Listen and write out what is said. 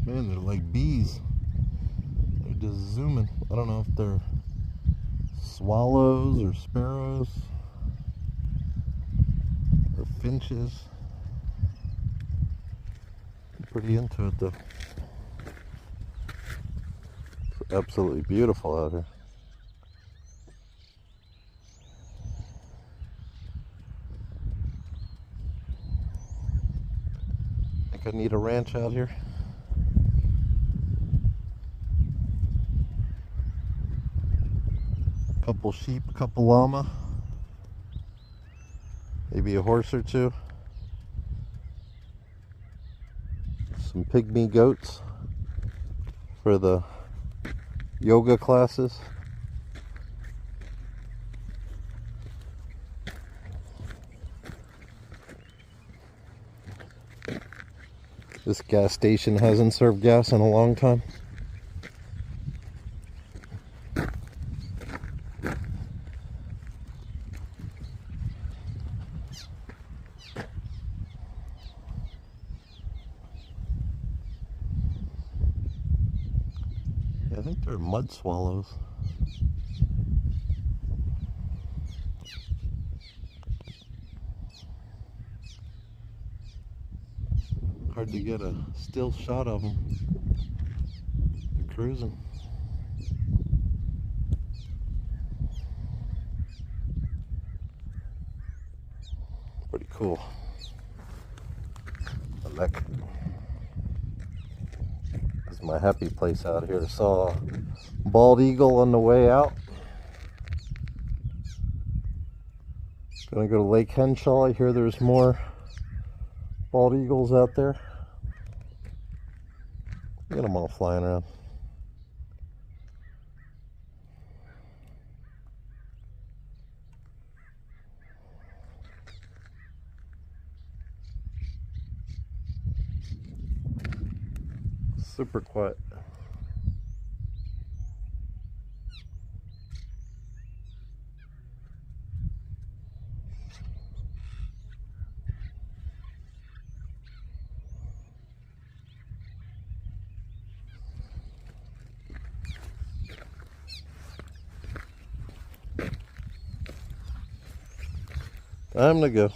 Man, they're like bees. They're just zooming. I don't know if they're swallows or sparrows or finches. I'm pretty into it though. It's absolutely beautiful out here. I think I need a ranch out here. Couple sheep, couple llama, maybe a horse or two, some pygmy goats for the yoga classes. This gas station hasn't served gas in a long time. I think they're mud swallows. Hard to get a still shot of them. They're cruising. Pretty cool. I like it. This is my happy place out here. Saw a bald eagle on the way out. Gonna go to Lake Henshaw. I hear there's more bald eagles out there. Look at them all flying around. Super quiet. Time to go.